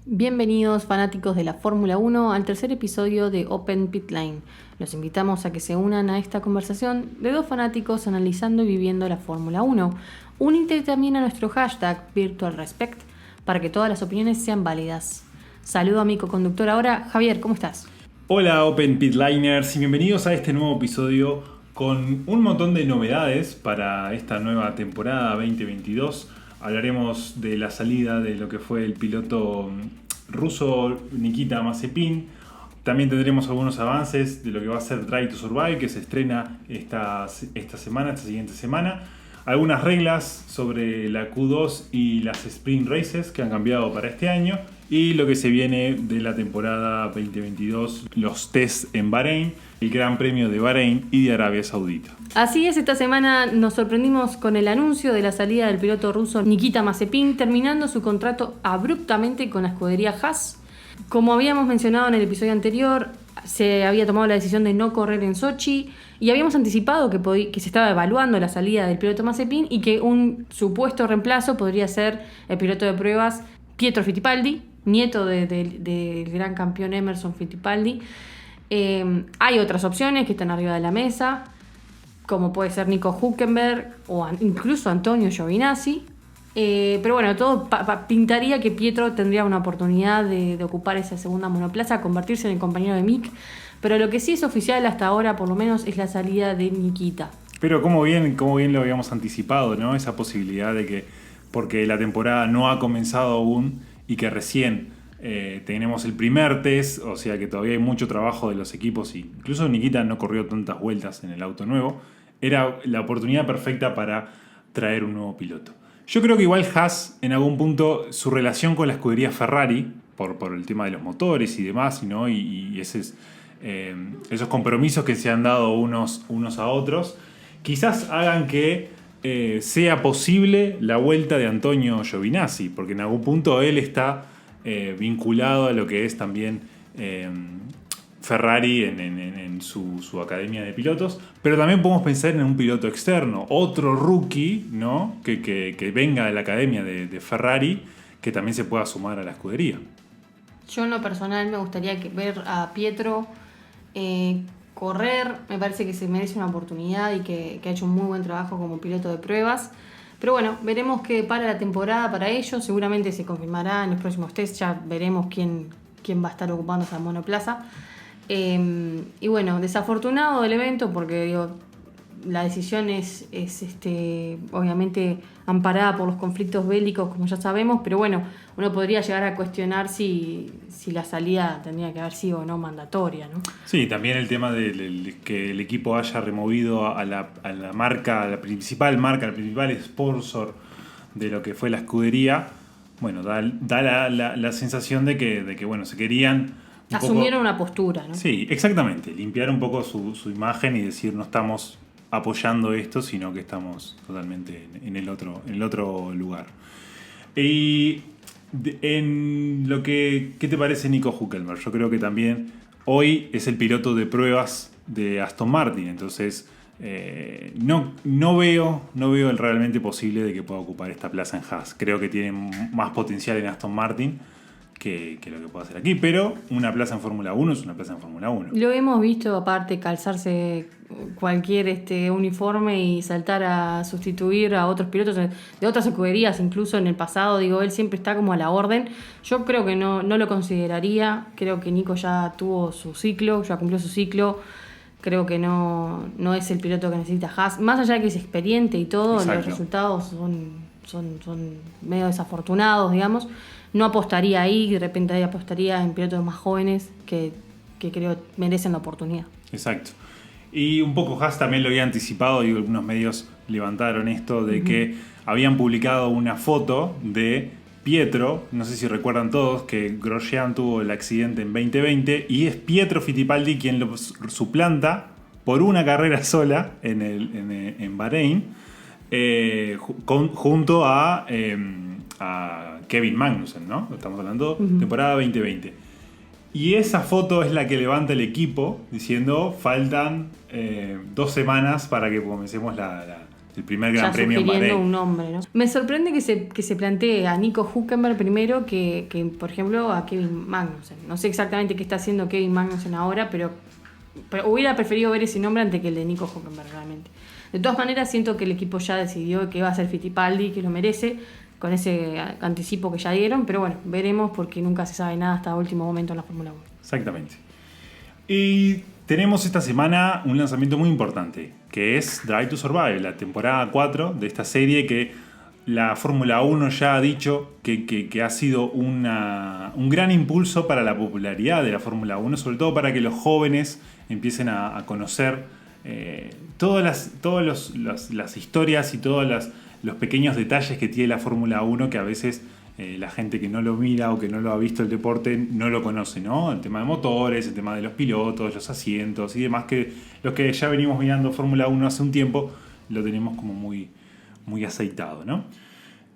Bienvenidos fanáticos de la Fórmula 1 al tercer episodio de Open Pit Lane. Los invitamos a que se unan a esta conversación de dos fanáticos analizando y viviendo la Fórmula 1. Únete también a nuestro hashtag VirtualRespect para que todas las opiniones sean válidas. Saludo a mi co-conductor ahora, Javier, ¿cómo estás? Hola Open Pit Liners y bienvenidos a este nuevo episodio con un montón de novedades para esta nueva temporada 2022. Hablaremos de la salida de lo que fue el piloto ruso Nikita Mazepin. También tendremos algunos avances de lo que va a ser Drive to Survive, que se estrena esta siguiente semana. Algunas reglas sobre la Q2 y las Sprint Races que han cambiado para este año. Y lo que se viene de la temporada 2022, los tests en Bahrein, el Gran Premio de Bahrein y de Arabia Saudita. Así es, esta semana nos sorprendimos con el anuncio de la salida del piloto ruso Nikita Mazepin, terminando su contrato abruptamente con la escudería Haas. Como habíamos mencionado en el episodio anterior, se había tomado la decisión de no correr en Sochi y habíamos anticipado que se estaba evaluando la salida del piloto Mazepin y que un supuesto reemplazo podría ser el piloto de pruebas Pietro Fittipaldi, nieto del gran campeón Emerson Fittipaldi. Hay otras opciones que están arriba de la mesa, como puede ser Nico Hülkenberg o incluso Antonio Giovinazzi. Pero bueno, todo pintaría que Pietro tendría una oportunidad de ocupar esa segunda monoplaza, convertirse en el compañero de Mick. Pero lo que sí es oficial hasta ahora, por lo menos, es la salida de Nikita. Pero como bien lo habíamos anticipado, ¿no? Esa posibilidad de que, porque la temporada no ha comenzado aún y que recién tenemos el primer test, o sea que todavía hay mucho trabajo de los equipos, y incluso Nikita no corrió tantas vueltas en el auto nuevo, era la oportunidad perfecta para traer un nuevo piloto. Yo creo que igual Haas, en algún punto, su relación con la escudería Ferrari, por el tema de los motores y demás, ¿no? y esos compromisos que se han dado unos a otros, quizás hagan que sea posible la vuelta de Antonio Giovinazzi, porque en algún punto él está vinculado a lo que es también Ferrari en su academia de pilotos, pero también podemos pensar en un piloto externo, otro rookie, ¿no? que venga de la academia de Ferrari, que también se pueda sumar a la escudería. Yo en lo personal me gustaría ver a Pietro correr. Me parece que se merece una oportunidad y que ha hecho un muy buen trabajo como piloto de pruebas. Pero bueno, veremos qué para la temporada para ellos. Seguramente se confirmará en los próximos tests. Ya veremos quién va a estar ocupando esa monoplaza. Y bueno, desafortunado el evento porque digo, la decisión es obviamente amparada por los conflictos bélicos, como ya sabemos, pero bueno, uno podría llegar a cuestionar si la salida tendría que haber sido o no mandatoria, ¿no? Sí, también el tema de que el equipo haya removido a la marca, a la principal sponsor de lo que fue la escudería, bueno, da la sensación de que bueno, se querían asumieron una postura, ¿no? Sí, exactamente. Limpiar un poco su imagen y decir no estamos apoyando esto, sino que estamos totalmente en el otro lugar. Y en lo ¿qué te parece Nico Hülkenberg? Yo creo que también hoy es el piloto de pruebas de Aston Martin, entonces no veo el realmente posible de que pueda ocupar esta plaza en Haas. Creo que tiene más potencial en Aston Martin que lo que puedo hacer aquí, pero una plaza en Fórmula 1 es una plaza en Fórmula 1. Lo hemos visto, aparte, calzarse cualquier uniforme y saltar a sustituir a otros pilotos de otras escuderías, incluso en el pasado, digo, él siempre está como a la orden. Yo creo que no lo consideraría, creo que Nico ya tuvo su ciclo, ya cumplió su ciclo, creo que no es el piloto que necesita Haas, más allá de que es experiente y todo. Exacto. Los resultados son medio desafortunados, digamos. No apostaría ahí, de repente ahí apostaría en pilotos más jóvenes que creo merecen la oportunidad. Exacto. Y un poco Haas también lo había anticipado y algunos medios levantaron esto de que habían publicado una foto de Pietro, no sé si recuerdan todos que Grosjean tuvo el accidente en 2020 y es Pietro Fittipaldi quien lo suplanta por una carrera sola en Bahrein junto a Kevin Magnussen, ¿no? Estamos hablando temporada 2020. Y esa foto es la que levanta el equipo diciendo faltan 2 semanas para que comencemos el primer Gran ya Premio en sugiriendo Bahrein. un nombre, ¿no? Me sorprende que se plantee a Nico Hülkenberg primero que, por ejemplo, a Kevin Magnussen. No sé exactamente qué está haciendo Kevin Magnussen ahora, pero hubiera preferido ver ese nombre antes que el de Nico Hülkenberg realmente. De todas maneras, siento que el equipo ya decidió que va a ser Fittipaldi, que lo merece, con ese anticipo que ya dieron, pero bueno, veremos porque nunca se sabe nada hasta último momento en la Fórmula 1. Exactamente. Y tenemos esta semana un lanzamiento muy importante, que es Drive to Survive, la temporada 4 de esta serie que la Fórmula 1 ya ha dicho que ha sido un gran impulso para la popularidad de la Fórmula 1, sobre todo para que los jóvenes empiecen a conocer todas las historias y todos los pequeños detalles que tiene la Fórmula 1 que a veces la gente que no lo mira o que no lo ha visto el deporte no lo conoce, ¿no? El tema de motores, el tema de los pilotos, los asientos y demás, que los que ya venimos mirando Fórmula 1 hace un tiempo lo tenemos como muy, muy aceitado, ¿no?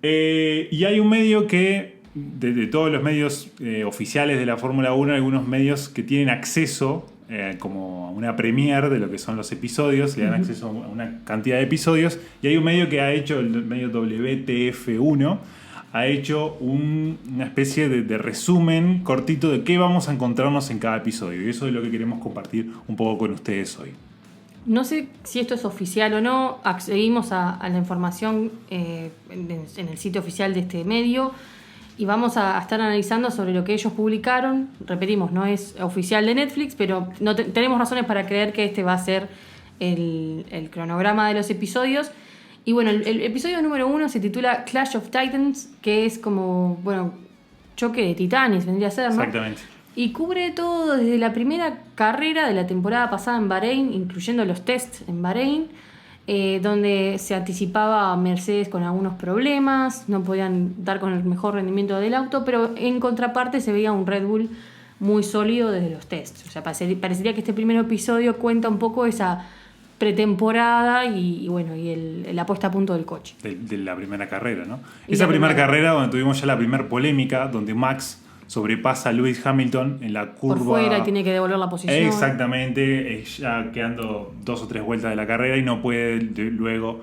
Y hay un medio que, de todos los medios oficiales de la Fórmula 1, algunos medios que tienen acceso como a una premiere de lo que son los episodios, le dan acceso a una cantidad de episodios, y hay un medio que ha hecho, el medio WTF1, ha hecho una especie de resumen cortito de qué vamos a encontrarnos en cada episodio, y eso es lo que queremos compartir un poco con ustedes hoy. No sé si esto es oficial o no, accedimos a la información en el sitio oficial de este medio y vamos a estar analizando sobre lo que ellos publicaron. Repetimos, no es oficial de Netflix, pero no tenemos razones para creer que este va a ser el cronograma de los episodios. Y bueno, el episodio número 1 se titula Clash of Titans, que es como, bueno, choque de titanes, vendría a ser, ¿no? Exactamente. Y cubre todo desde la primera carrera de la temporada pasada en Bahrein, incluyendo los tests en Bahrein, donde se anticipaba a Mercedes con algunos problemas, no podían dar con el mejor rendimiento del auto, pero en contraparte se veía un Red Bull muy sólido desde los tests. O sea, parecería que este primer episodio cuenta un poco esa pretemporada y la puesta a punto del coche. De la primera carrera, ¿no? Y Esa la primera primera carrera donde tuvimos ya la primera polémica, donde Max sobrepasa a Lewis Hamilton en la curva. Por fuera y tiene que devolver la posición. Exactamente, ya quedando 2 o 3 vueltas de la carrera y no puede luego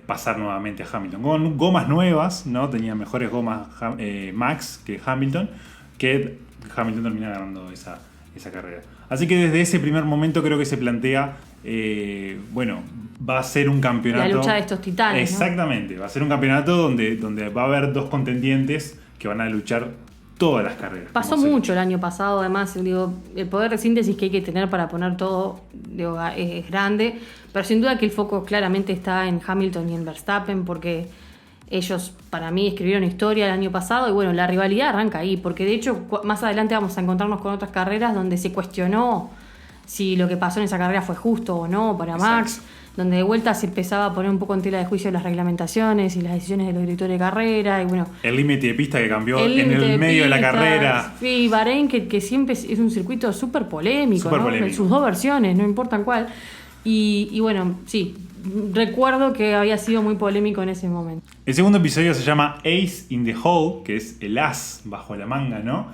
pasar nuevamente a Hamilton. Con gomas nuevas, ¿no? Tenía mejores gomas Max que Hamilton termina ganando esa carrera. Así que desde ese primer momento creo que se plantea, va a ser un campeonato. La lucha de estos titanes. Exactamente, ¿no? Va a ser un campeonato donde va a haber 2 contendientes que van a luchar todas las carreras. Pasó mucho el año pasado, además, el poder de síntesis que hay que tener para poner todo es grande, pero sin duda que el foco claramente está en Hamilton y en Verstappen, porque ellos, para mí, escribieron historia el año pasado, y bueno, la rivalidad arranca ahí, porque de hecho, más adelante vamos a encontrarnos con otras carreras donde se cuestionó si lo que pasó en esa carrera fue justo o no para Max. Exacto. Donde de vuelta se empezaba a poner un poco en tela de juicio las reglamentaciones y las decisiones de los directores de carrera. Y bueno, el límite de pista que cambió en el medio de la carrera. Sí, Bahrein, que siempre es un circuito súper polémico, ¿no? Polémico. Sus 2 versiones, no importan cuál. Y bueno, sí, recuerdo que había sido muy polémico en ese momento. El segundo episodio se llama Ace in the Hole, que es el as bajo la manga, ¿no?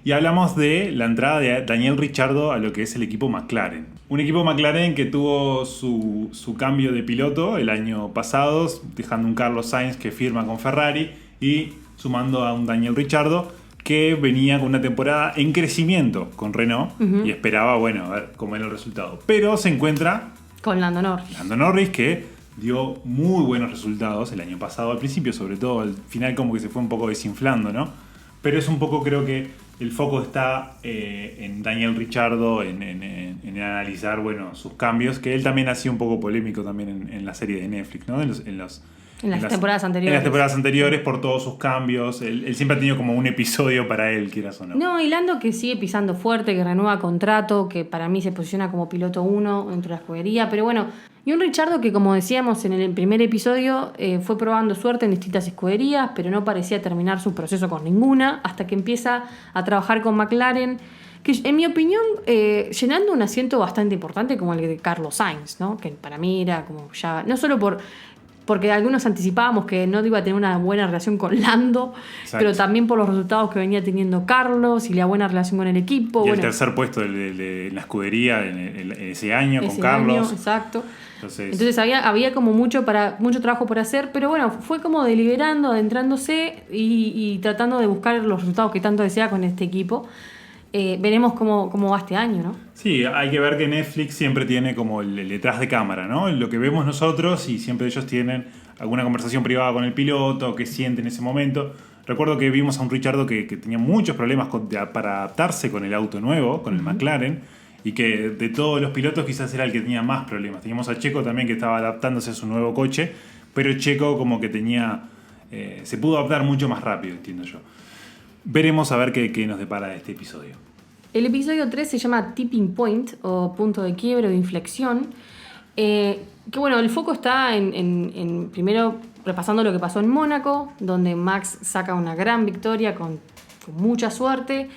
Y hablamos de la entrada de Daniel Ricciardo a lo que es el equipo McLaren. Un equipo McLaren que tuvo su cambio de piloto el año pasado, dejando un Carlos Sainz que firma con Ferrari y sumando a un Daniel Ricciardo que venía con una temporada en crecimiento con Renault y esperaba, a ver cómo era el resultado. Pero se encuentra con Lando Norris. Lando Norris, que dio muy buenos resultados el año pasado, al principio, sobre todo al final como que se fue un poco desinflando, ¿no? Pero es un poco, creo que el foco está en Daniel Ricciardo, en analizar, sus cambios, que él también ha sido un poco polémico también en la serie de Netflix, ¿no? En las temporadas anteriores. En las temporadas anteriores por todos sus cambios. Él siempre ha tenido como un episodio para él, quieras o no. No, y Lando que sigue pisando fuerte, que renueva contrato, que para mí se posiciona como piloto 1 dentro de la escudería, pero bueno. Y un Ricciardo que, como decíamos en el primer episodio, fue probando suerte en distintas escuderías, pero no parecía terminar su proceso con ninguna, hasta que empieza a trabajar con McLaren, que en mi opinión, llenando un asiento bastante importante como el de Carlos Sainz, ¿no? Que para mí era como ya, no solo por porque algunos anticipábamos que no iba a tener una buena relación con Lando, Exacto. pero también por los resultados que venía teniendo Carlos y la buena relación con el equipo. Y bueno, el tercer puesto de la escudería en ese año con ese Carlos. año, exacto. Entonces había como mucho trabajo por hacer, pero bueno, fue como deliberando, adentrándose y tratando de buscar los resultados que tanto desea con este equipo. Veremos cómo va este año, ¿no? sí, hay que ver que Netflix siempre tiene como el detrás de cámara, ¿no? Lo que vemos nosotros, y siempre ellos tienen alguna conversación privada con el piloto, qué siente en ese momento. Recuerdo que vimos a un Richardo que tenía muchos problemas para adaptarse con el auto nuevo, con el McLaren, y que de todos los pilotos quizás era el que tenía más problemas. Teníamos a Checo también que estaba adaptándose a su nuevo coche, pero Checo como que se pudo adaptar mucho más rápido, entiendo yo. Veremos a ver qué nos depara este episodio. El episodio 3 se llama Tipping Point, o punto de quiebre o inflexión. Que bueno, el foco está en primero repasando lo que pasó en Mónaco, donde Max saca una gran victoria con mucha suerte.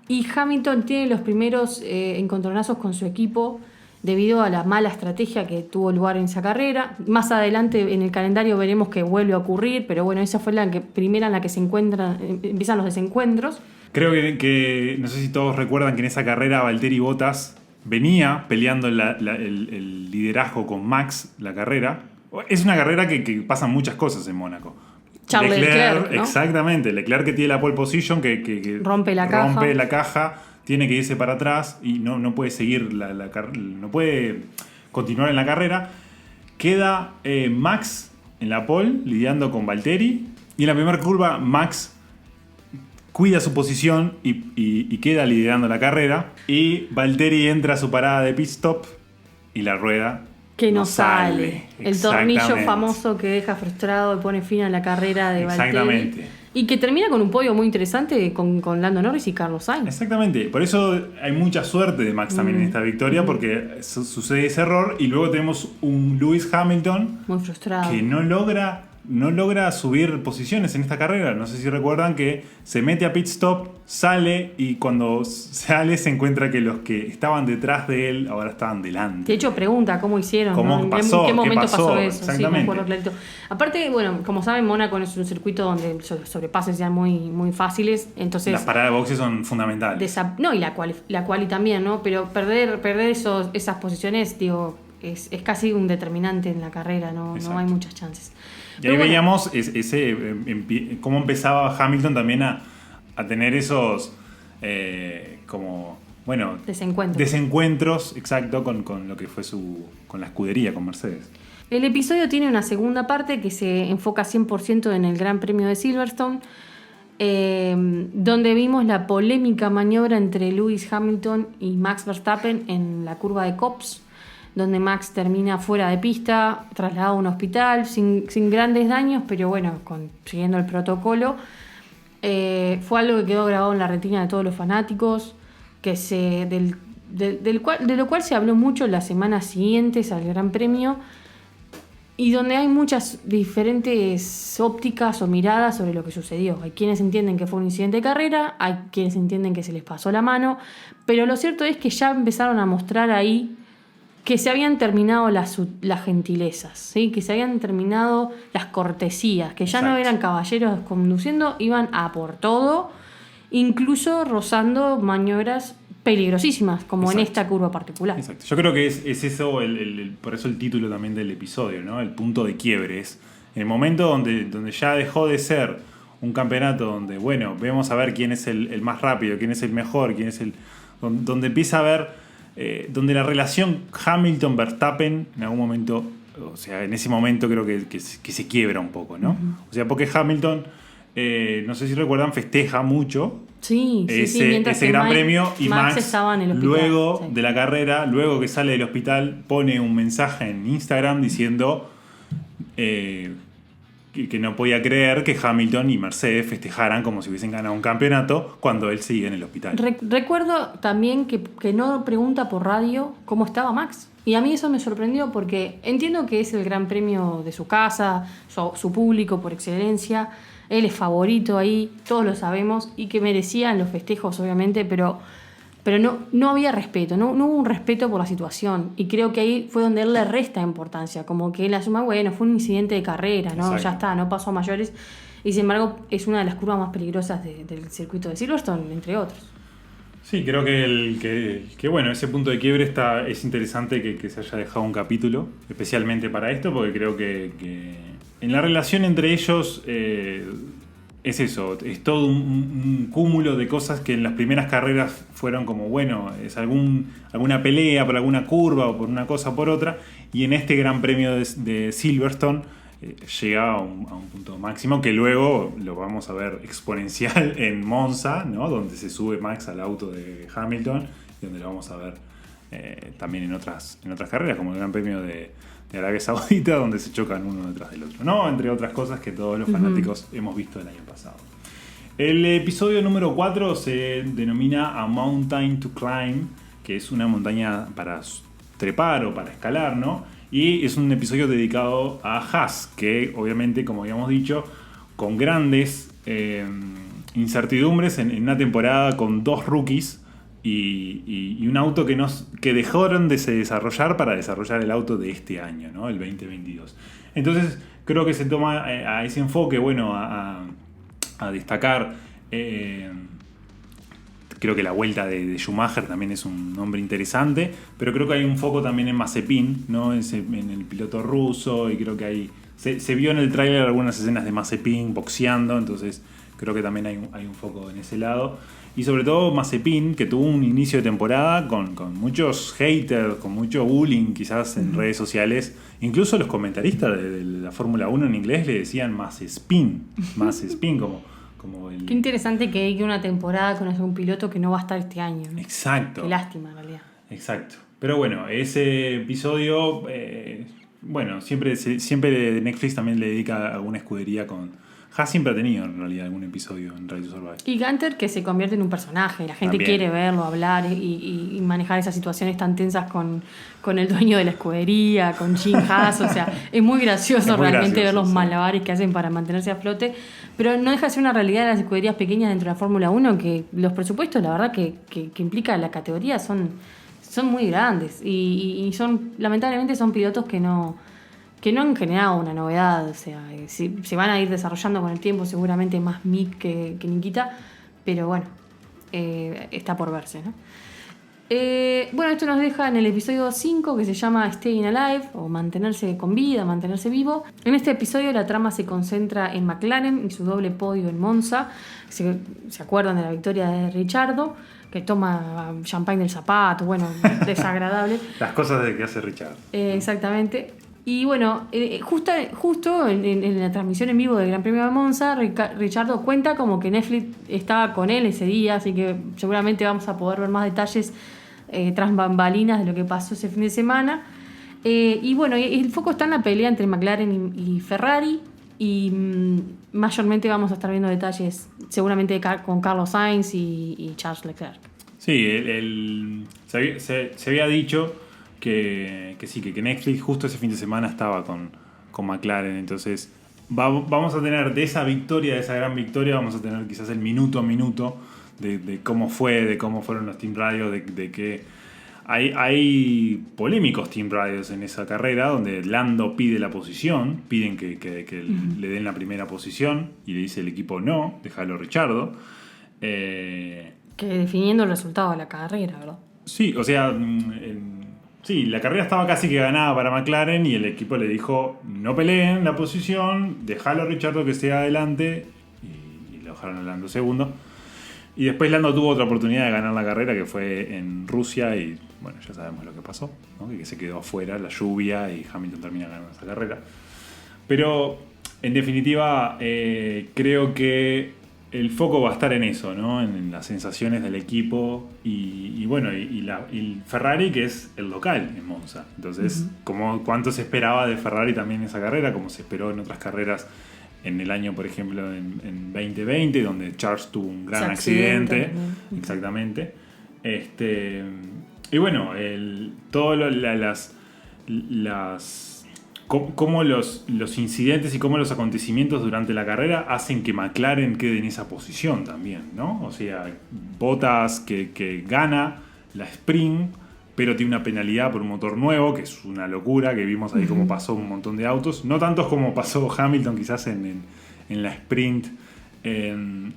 Y Hamilton tiene los primeros encontronazos con su equipo debido a la mala estrategia que tuvo lugar en esa carrera. Más adelante en el calendario veremos que vuelve a ocurrir, pero bueno, esa fue primera en la que empiezan los desencuentros. Creo que no sé si todos recuerdan que en esa carrera Valtteri Bottas venía peleando el liderazgo con Max, la carrera. Es una carrera que pasan muchas cosas en Mónaco. Leclerc, ¿no? Exactamente, Leclerc que tiene la pole position, que rompe la caja, tiene que irse para atrás y no puede seguir no puede continuar en la carrera. Queda Max en la pole lidiando con Valtteri, y en la primera curva Max cuida su posición y queda liderando la carrera, y Valtteri entra a su parada de pit stop y la rueda que no sale. El tornillo Exactamente. famoso que deja frustrado y pone fin a la carrera de Valtteri. Exactamente. Y que termina con un podio muy interesante con Lando Norris y Carlos Sainz. Exactamente. Por eso hay mucha suerte de Max también en esta victoria, porque sucede ese error y luego tenemos un Lewis Hamilton Muy frustrado. que no logra subir posiciones en esta carrera. No sé si recuerdan que se mete a pit stop, sale, y cuando sale se encuentra que los que estaban detrás de él ahora estaban delante. De hecho, pregunta cómo hicieron, ¿Cómo ¿no? pasó? ¿En qué momento ¿Qué pasó? pasó eso? Exactamente. Sí, me acuerdo clarito. Aparte, bueno, como saben, Mónaco es un circuito donde los sobrepases ya muy, muy fáciles. Entonces, Las paradas de boxes son fundamentales. no, y la quali también, ¿no? Pero perder esas posiciones, digo, es casi un determinante en la carrera, no hay muchas chances. Y Pero ahí bueno, veíamos cómo empezaba Hamilton también a tener esos desencuentros, exacto, con lo que fue con la escudería, con Mercedes. el episodio tiene una segunda parte que se enfoca 100% en el Gran Premio de Silverstone, donde vimos la polémica maniobra entre Lewis Hamilton y Max Verstappen en la curva de Copse, donde Max termina fuera de pista, trasladado a un hospital, sin grandes daños, pero bueno, siguiendo el protocolo. Fue algo que quedó grabado en la retina de todos los fanáticos, de lo cual se habló mucho las semanas siguientes al Gran Premio, y donde hay muchas diferentes ópticas o miradas sobre lo que sucedió. Hay quienes entienden que fue un incidente de carrera, hay quienes entienden que se les pasó la mano, pero lo cierto es que ya empezaron a mostrar ahí que se habían terminado las gentilezas, ¿sí? Que se habían terminado las cortesías, que ya no Exacto. eran caballeros conduciendo, iban a por todo, incluso rozando maniobras peligrosísimas, como Exacto. en esta curva particular. Exacto. Yo creo que es eso, por eso el título también del episodio, ¿no? El punto de quiebre. Es el momento donde ya dejó de ser un campeonato donde, bueno, vemos a ver quién es el más rápido, quién es el mejor, donde empieza a ver, donde la relación Hamilton-Verstappen en algún momento, o sea, en ese momento creo que se quiebra un poco, ¿no? O sea, porque Hamilton, no sé si recuerdan, festeja mucho mientras ese que Gran Premio, y Max estaba en el hospital. luego de la carrera, luego que sale del hospital, pone un mensaje en Instagram diciendo que no podía creer que Hamilton y Mercedes festejaran como si hubiesen ganado un campeonato cuando él sigue en el hospital. Recuerdo también que no pregunta por radio cómo estaba Max. Y a mí eso me sorprendió porque entiendo que es el Gran Premio de su casa, su público por excelencia. Él es favorito ahí, todos lo sabemos, y que merecían los festejos, obviamente, pero pero no había respeto, no hubo un respeto por la situación. Y creo que ahí fue donde él le resta importancia, como que él asuma, bueno, fue un incidente de carrera, ¿no? Exacto. Ya está, no pasó a mayores. Y sin embargo, es una de las curvas más peligrosas del circuito de Silverstone, entre otros. Sí, creo que bueno, ese punto de quiebre es interesante que se haya dejado un capítulo, especialmente para esto, porque creo que en la relación entre ellos es eso, es todo un cúmulo de cosas que en las primeras carreras fueron como, bueno, es alguna pelea por alguna curva o por una cosa o por otra, y en este Gran Premio de Silverstone llega a un punto máximo que luego lo vamos a ver exponencial en Monza, ¿no? Donde se sube Max al auto de Hamilton y donde lo vamos a ver también en otras carreras, como el Gran Premio de Arabia Saudita, donde se chocan uno detrás del otro, ¿no? Entre otras cosas que todos los fanáticos hemos visto el año pasado. El episodio número 4 se denomina A Mountain to Climb, que es una montaña para trepar o para escalar, ¿no? Y es un episodio dedicado a Haas, que obviamente, como habíamos dicho, con grandes incertidumbres en una temporada con 2 rookies y un auto que dejaron de se desarrollar para desarrollar el auto de este año, ¿no? El 2022. Entonces creo que se toma a ese enfoque, bueno, a destacar. Creo que la vuelta de Schumacher también es un nombre interesante, pero creo que hay un foco también en Mazepin, ¿no? En el piloto ruso, y creo que se vio en el tráiler algunas escenas de Mazepin boxeando, entonces creo que también hay un foco en ese lado. Y sobre todo Mazepin, que tuvo un inicio de temporada con muchos haters, con mucho bullying quizás en redes sociales. Incluso los comentaristas de la Fórmula 1 en inglés le decían Mazepin, como el... Qué interesante que hay una temporada con un piloto que no va a estar este año, ¿no? Exacto. Qué lástima, en realidad. Exacto. Pero bueno, ese episodio, bueno, siempre Netflix también le dedica alguna escudería con... Haas siempre ha tenido en realidad algún episodio en Drive to Survive. Y Gunter, que se convierte en un personaje, la gente También quiere verlo, hablar y manejar esas situaciones tan tensas con el dueño de la escudería, con Jim Haas, o sea, es muy gracioso Es muy realmente gracioso, ver los sí. malabares que hacen para mantenerse a flote, pero no deja de ser una realidad de las escuderías pequeñas dentro de la Fórmula 1, que los presupuestos, la verdad que implica la categoría son muy grandes y lamentablemente son pilotos que no han generado una novedad, o sea, se van a ir desarrollando con el tiempo, seguramente más Mick que Nikita, pero bueno, está por verse, ¿no? Bueno, esto nos deja en el episodio 5, que se llama Staying Alive, o mantenerse con vida, mantenerse vivo. En este episodio la trama se concentra en McLaren y su doble podio en Monza. Se acuerdan de la victoria de Ricciardo, que toma champagne del zapato, bueno, desagradable. Las cosas de que hace Richard. Exactamente. Y bueno, justo en la transmisión en vivo del Gran Premio de Monza, Ricciardo cuenta como que Netflix estaba con él ese día, así que seguramente vamos a poder ver más detalles tras bambalinas de lo que pasó ese fin de semana. Y bueno, el foco está en la pelea entre McLaren y Ferrari, y mayormente vamos a estar viendo detalles seguramente con Carlos Sainz y Charles Leclerc. Sí, se había dicho que Netflix justo ese fin de semana estaba con McLaren, entonces vamos a tener de esa victoria, de esa gran victoria, vamos a tener quizás el minuto a minuto de cómo fueron los Team Radios, de que hay polémicos Team Radios en esa carrera, donde Lando pide la posición, piden que le den la primera posición, y le dice el equipo no, déjalo Ricciardo. Que definiendo el resultado de la carrera, ¿verdad? Sí, o sea, sí, la carrera estaba casi que ganada para McLaren y el equipo le dijo no peleen la posición, dejalo a Ricciardo que esté adelante, y lo dejaron a Lando segundo. Y después Lando tuvo otra oportunidad de ganar la carrera, que fue en Rusia, y bueno, ya sabemos lo que pasó, ¿no? Que se quedó afuera, la lluvia, y Hamilton termina ganando esa carrera. Pero en definitiva creo que el foco va a estar en eso, ¿no? En las sensaciones del equipo y bueno, y Ferrari, que es el local en Monza. Entonces, ¿cuánto se esperaba de Ferrari también en esa carrera? Como se esperó en otras carreras en el año, por ejemplo, en 2020, donde Charles tuvo un gran accidente. Exactamente. Y bueno, todas las cómo los incidentes y cómo los acontecimientos durante la carrera hacen que McLaren quede en esa posición también, ¿no? O sea, Bottas que gana la sprint, pero tiene una penalidad por un motor nuevo, que es una locura, que vimos ahí cómo pasó un montón de autos. No tantos como pasó Hamilton quizás en la sprint en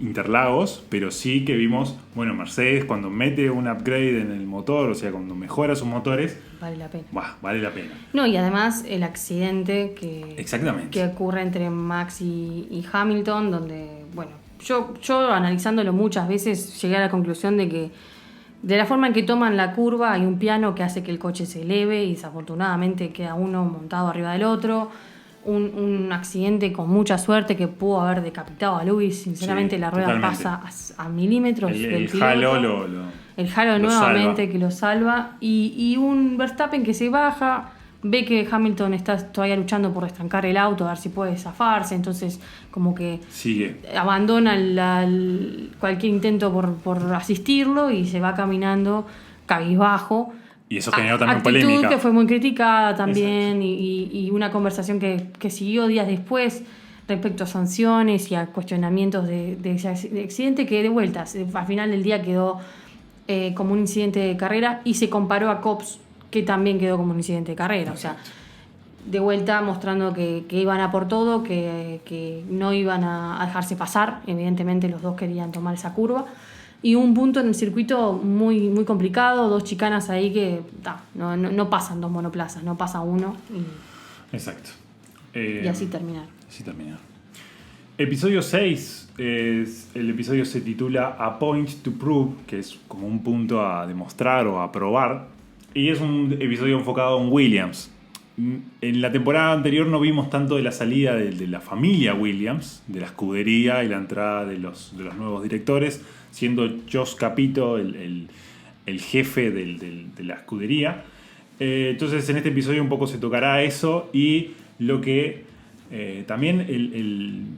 Interlagos, pero sí que vimos, bueno, Mercedes cuando mete un upgrade en el motor, o sea, cuando mejora sus motores, Vale la pena. Vale la pena. No, y además el accidente Exactamente. que ocurre entre Max y Hamilton, donde, bueno, yo analizándolo muchas veces llegué a la conclusión de que de la forma en que toman la curva hay un piano que hace que el coche se eleve y desafortunadamente queda uno montado arriba del otro. Un accidente con mucha suerte que pudo haber decapitado a Lewis. Sinceramente, Sí, la rueda totalmente. pasa a milímetros del piloto. Halo El Halo lo nuevamente salva. que lo salva. Y un Verstappen que se baja, ve que Hamilton está todavía luchando por estancar el auto, a ver si puede zafarse. Entonces, como que Sigue. abandona cualquier intento por asistirlo y se va caminando cabizbajo. Y eso generó también Actitud polémica. que fue muy criticada también y una conversación que siguió días después respecto a sanciones y a cuestionamientos de ese accidente que de vueltas al final del día quedó como un incidente de carrera y se comparó a Cops que también quedó como un incidente de carrera. O sea, de vuelta mostrando que iban a por todo, que no iban a dejarse pasar. Evidentemente los dos querían tomar esa curva. Y un punto en el circuito muy, muy complicado, dos chicanas ahí que no pasan dos monoplazas, no pasa uno Exacto. y así terminar. Así terminar. Episodio 6, el episodio se titula A Point to Prove, que es como un punto a demostrar o a probar. Y es un episodio enfocado en Williams. En la temporada anterior no vimos tanto de la salida de la familia Williams, de la escudería y la entrada de los nuevos directores, siendo Josh Capito el jefe de la escudería. Entonces en este episodio un poco se tocará eso y lo que también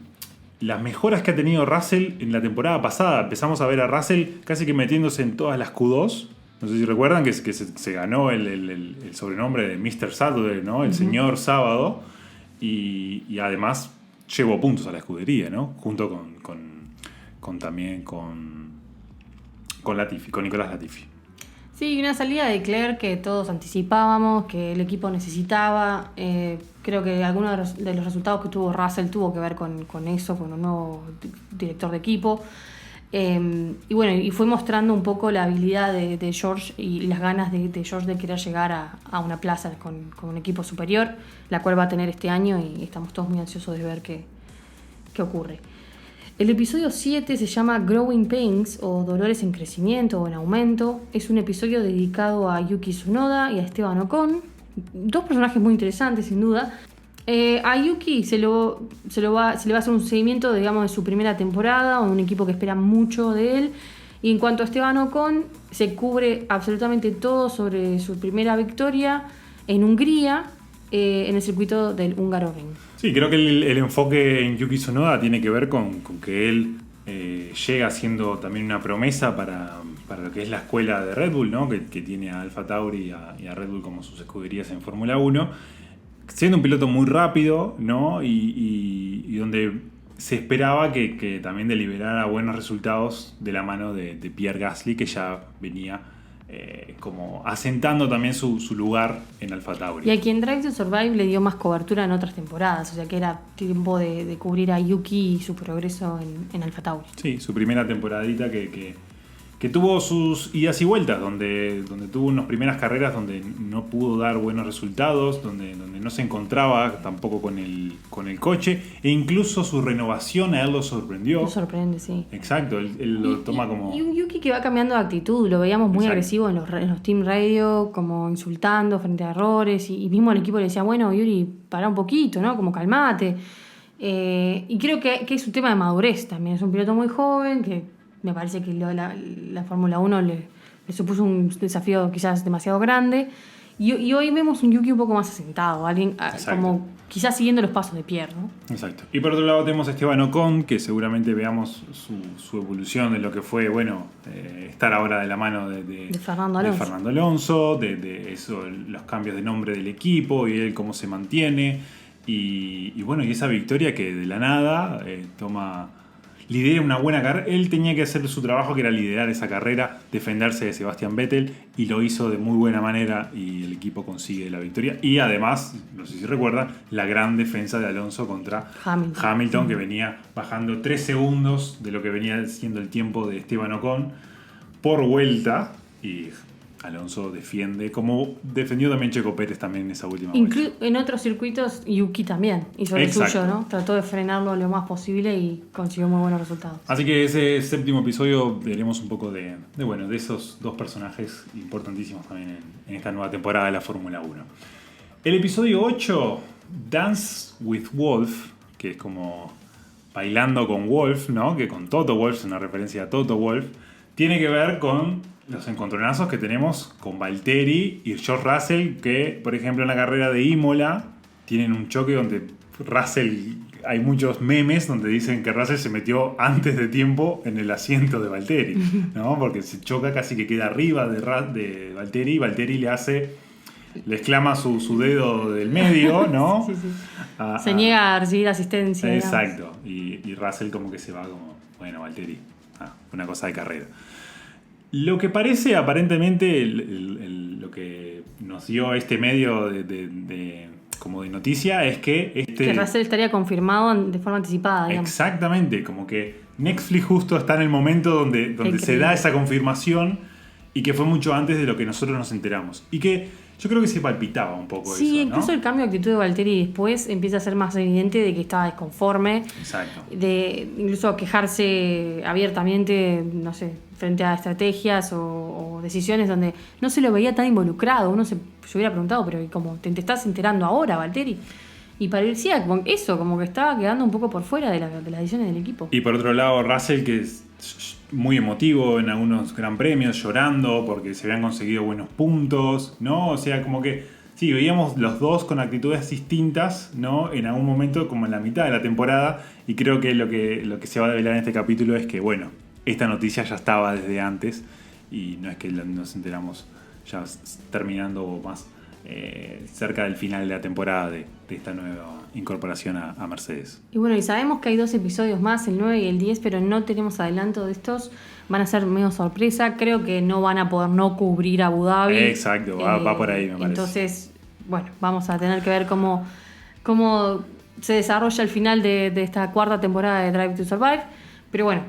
las mejoras que ha tenido Russell en la temporada pasada. Empezamos a ver a Russell casi que metiéndose en todas las Q2. No sé si recuerdan que se ganó el sobrenombre de Mr. Saturday, ¿no? El señor sábado. Y además llevó puntos a la escudería, ¿no? Junto también con Latifi, con Nicolás Latifi. Sí, una salida de Leclerc que todos anticipábamos, que el equipo necesitaba. Creo que algunos de los resultados que tuvo Russell tuvo que ver con eso, con un nuevo director de equipo. Y bueno, y fue mostrando un poco la habilidad de George y las ganas de George de querer llegar a una plaza con un equipo superior, la cual va a tener este año y estamos todos muy ansiosos de ver qué ocurre. El episodio 7 se llama Growing Pains o Dolores en Crecimiento o en Aumento. Es un episodio dedicado a Yuki Tsunoda y a Esteban Ocon, dos personajes muy interesantes sin duda. A Yuki se le va a hacer un seguimiento, digamos, de su primera temporada, un equipo que espera mucho de él. Y en cuanto a Esteban Ocon, se cubre absolutamente todo sobre su primera victoria en Hungría, en el circuito del Hungaroring. Sí, creo que el enfoque en Yuki Tsunoda tiene que ver con que él llega siendo también una promesa para lo que es la escuela de Red Bull, ¿no? Que tiene a Alfa Tauri y a Red Bull como sus escuderías en Fórmula 1. Siendo un piloto muy rápido, ¿no? Y donde se esperaba que también deliberara buenos resultados de la mano de Pierre Gasly, que ya venía como asentando también su lugar en Alfa Tauri. Y a quien Drive to Survive le dio más cobertura en otras temporadas, o sea que era tiempo de cubrir a Yuki y su progreso en Alfa Tauri. Sí, su primera temporadita que tuvo sus idas y vueltas, donde tuvo unas primeras carreras donde no pudo dar buenos resultados, donde no se encontraba tampoco con el coche, e incluso su renovación a él lo sorprendió. Lo sorprende, sí. Exacto, él lo toma como... Y un Yuki que va cambiando de actitud, lo veíamos muy Exacto. agresivo en los Team Radio, como insultando frente a errores, y mismo el equipo le decía, bueno, Yuri, pará un poquito, ¿no? Como calmate. Y creo que es un tema de madurez también, es un piloto muy joven que... Me parece que la Fórmula 1 le supuso un desafío quizás demasiado grande Y hoy vemos un Yuki un poco más asentado, alguien como quizás siguiendo los pasos de Pierre, ¿no? Exacto. Y por otro lado tenemos a Esteban Ocon, que seguramente veamos su evolución de lo que fue, estar ahora de la mano de Fernando Alonso. De Fernando Alonso, de eso, los cambios de nombre del equipo y él cómo se mantiene. Y esa victoria que de la nada lidera una buena carrera. Él tenía que hacer su trabajo, que era liderar esa carrera, defenderse de Sebastian Vettel, y lo hizo de muy buena manera y el equipo consigue la victoria. Y además, no sé si recuerdan, la gran defensa de Alonso contra Hamilton, que venía bajando 3 segundos de lo que venía siendo el tiempo de Esteban Ocon por vuelta, y Alonso defiende, como defendió también Checo Pérez también en esa última vuelta. En otros circuitos, Yuki también hizo el suyo, ¿no? Trató de frenarlo lo más posible y consiguió muy buenos resultados. Así que ese séptimo episodio veremos un poco de esos dos personajes importantísimos también en esta nueva temporada de la Fórmula 1. El episodio 8, Dance with Wolf, que es como bailando con Wolf, ¿no? Que con Toto Wolff, es una referencia a Toto Wolff, tiene que ver con los encontronazos que tenemos con Valtteri y George Russell, que, por ejemplo, en la carrera de Imola tienen un choque donde Russell, hay muchos memes donde dicen que Russell se metió antes de tiempo en el asiento de Valtteri, ¿no? Porque se choca, casi que queda arriba de Valtteri, y Valtteri le exclama su dedo del medio, ¿no? Sí. Se niega a recibir asistencia. Exacto. Y Russell como que se va como, bueno, Valtteri, una cosa de carrera. Lo que parece aparentemente lo que nos dio este medio como de noticia es que que Russell estaría confirmado de forma anticipada, digamos. Exactamente, como que Netflix justo está en el momento donde se da esa confirmación, y que fue mucho antes de lo que nosotros nos enteramos. Y que yo creo que se palpitaba un poco eso, ¿no? Sí, incluso el cambio de actitud de Valtteri después empieza a ser más evidente de que estaba desconforme. Exacto. De incluso quejarse abiertamente, no sé, frente a estrategias o decisiones donde no se lo veía tan involucrado. Uno se hubiera preguntado, pero ¿cómo te estás enterando ahora, Valtteri? Y parecía como eso, como que estaba quedando un poco por fuera de las decisiones del equipo. Y por otro lado, Russell, que es muy emotivo en algunos gran premios, llorando porque se habían conseguido buenos puntos, ¿no? O sea, como que sí, veíamos los dos con actitudes distintas, ¿no? En algún momento, como en la mitad de la temporada, y creo que lo que se va a develar en este capítulo es que, bueno, esta noticia ya estaba desde antes, y no es que nos enteramos ya terminando o más cerca del final de la temporada de esta nueva incorporación a Mercedes. Y bueno, y sabemos que hay 2 episodios más, el 9 y el 10, pero no tenemos adelanto de estos. Van a ser medio sorpresa. Creo que no van a poder no cubrir Abu Dhabi. Exacto, va por ahí, me parece. Entonces, bueno, vamos a tener que ver cómo se desarrolla el final de esta 4ª temporada de Drive to Survive. Pero bueno,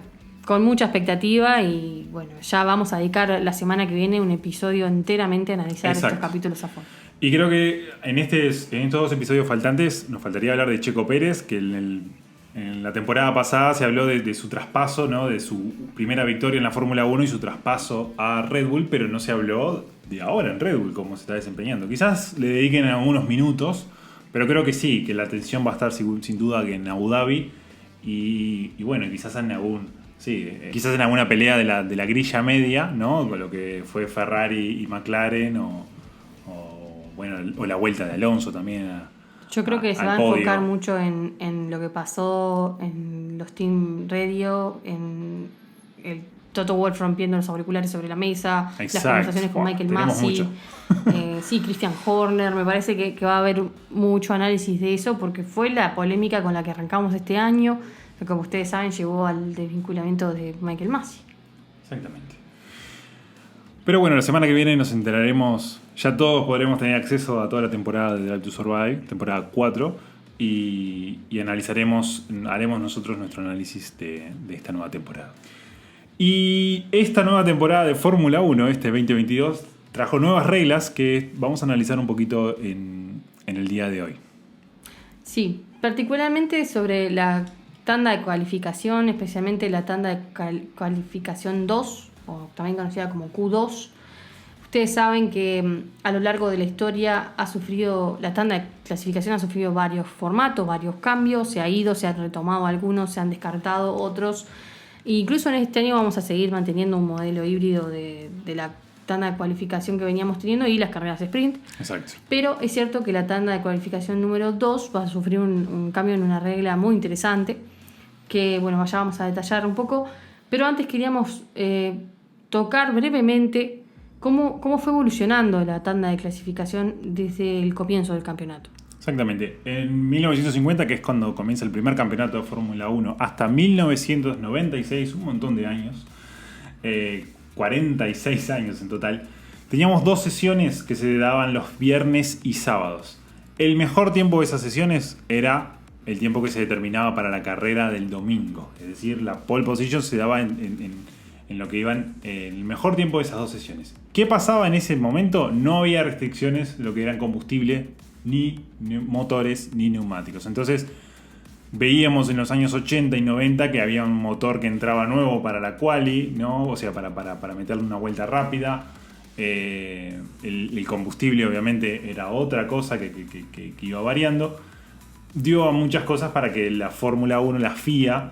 con mucha expectativa, y bueno, ya vamos a dedicar la semana que viene un episodio enteramente a analizar estos capítulos a fondo. Y creo que en estos 2 episodios faltantes nos faltaría hablar de Checo Pérez, que en la temporada pasada se habló de su traspaso, ¿no? De su primera victoria en la Fórmula 1 y su traspaso a Red Bull, pero no se habló de ahora en Red Bull, cómo se está desempeñando. Quizás le dediquen algunos minutos, pero creo que sí, que la atención va a estar sin duda que en Abu Dhabi, y bueno, quizás en alguna pelea de la grilla media, ¿no? Con lo que fue Ferrari y McLaren, o la vuelta de Alonso también. Yo creo que se va a enfocar mucho en lo que pasó en los Team Radio, en el Toto Wolff rompiendo los auriculares sobre la mesa, las conversaciones con Michael Masi, Christian Horner. Me parece que va a haber mucho análisis de eso, porque fue la polémica con la que arrancamos este año, que, como ustedes saben, llevó al desvinculamiento de Michael Masi. Exactamente. Pero bueno, la semana que viene nos enteraremos, ya todos podremos tener acceso a toda la temporada de Drive to Survive, temporada 4, y haremos nosotros nuestro análisis de esta nueva temporada. Y esta nueva temporada de Fórmula 1, este 2022, trajo nuevas reglas que vamos a analizar un poquito en el día de hoy. Sí, particularmente sobre la tanda de cualificación, especialmente la tanda de cualificación 2, o también conocida como Q2. Ustedes saben que a lo largo de la historia la tanda de clasificación ha sufrido varios formatos, varios cambios, se han retomado algunos, se han descartado otros. E incluso en este año vamos a seguir manteniendo un modelo híbrido de la tanda de cualificación que veníamos teniendo y las carreras sprint. Exacto. Pero es cierto que la tanda de cualificación número 2 va a sufrir un cambio en una regla muy interesante, que bueno, ya vamos a detallar un poco. Pero antes queríamos tocar brevemente cómo fue evolucionando la tanda de clasificación desde el comienzo del campeonato. Exactamente. En 1950, que es cuando comienza el primer campeonato de Fórmula 1, hasta 1996, un montón de años, 46 años en total, teníamos 2 sesiones que se daban los viernes y sábados. El mejor tiempo de esas sesiones era el tiempo que se determinaba para la carrera del domingo. Es decir, la pole position se daba en lo que iban el mejor tiempo de esas 2 sesiones. ¿Qué pasaba en ese momento? No había restricciones de lo que eran combustible, ni motores, ni neumáticos. Entonces, veíamos en los años 80 y 90 que había un motor que entraba nuevo para la quali, ¿no? O sea, para meterle una vuelta rápida. El combustible, obviamente, era otra cosa que iba variando. Dio a muchas cosas para que la Fórmula 1, la FIA,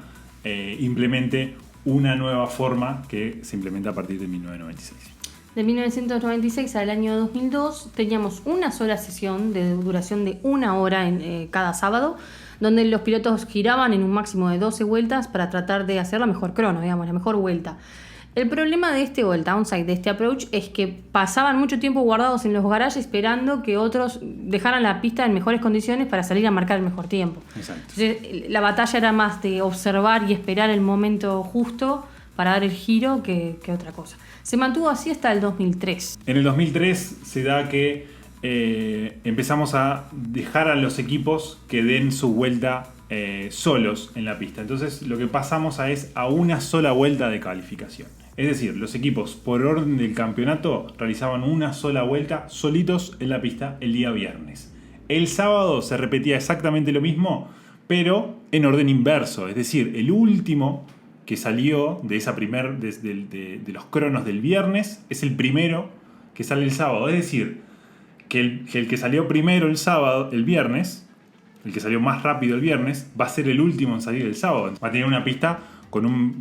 implemente una nueva forma que se implementa a partir de 1996. De 1996 al año 2002 teníamos una sola sesión de duración de 1 hora cada sábado, donde los pilotos giraban en un máximo de 12 vueltas para tratar de hacer la mejor crono, digamos, la mejor vuelta. El problema de el downside de este approach es que pasaban mucho tiempo guardados en los garages esperando que otros dejaran la pista en mejores condiciones para salir a marcar el mejor tiempo. Exacto. Entonces, la batalla era más de observar y esperar el momento justo para dar el giro que otra cosa. Se mantuvo así hasta el 2003. En el 2003 se da que empezamos a dejar a los equipos que den su vuelta solos en la pista. Entonces lo que pasamos es a una sola vuelta de calificación. Es decir, los equipos por orden del campeonato realizaban una sola vuelta solitos en la pista el día viernes. El sábado se repetía exactamente lo mismo, pero en orden inverso. Es decir, el último que salió de esa de los cronos del viernes es el primero que sale el sábado. Es decir, que el que salió primero el viernes, el que salió más rápido el viernes, va a ser el último en salir el sábado. Va a tener una pista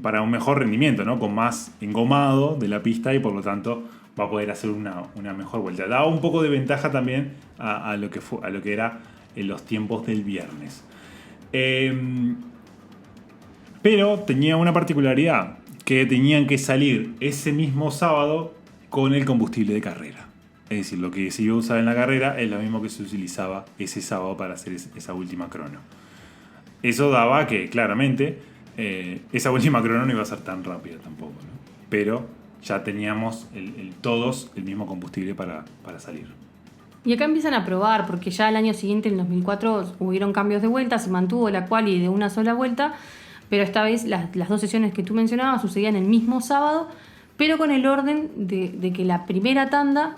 para un mejor rendimiento, ¿no? Con más engomado de la pista y por lo tanto va a poder hacer una mejor vuelta. Daba un poco de ventaja también a lo que era en los tiempos del viernes. Pero tenía una particularidad, que tenían que salir ese mismo sábado con el combustible de carrera. Es decir, lo que se iba a usar en la carrera es lo mismo que se utilizaba ese sábado para hacer esa última crono. Eso daba que, claramente, esa última crono no iba a ser tan rápida tampoco, ¿no? Pero ya teníamos todos el mismo combustible para salir. Y acá empiezan a probar, porque ya el año siguiente, en 2004, hubieron cambios de vuelta, se mantuvo la quali de una sola vuelta, pero esta vez las 2 sesiones que tú mencionabas sucedían el mismo sábado, pero con el orden de que la primera tanda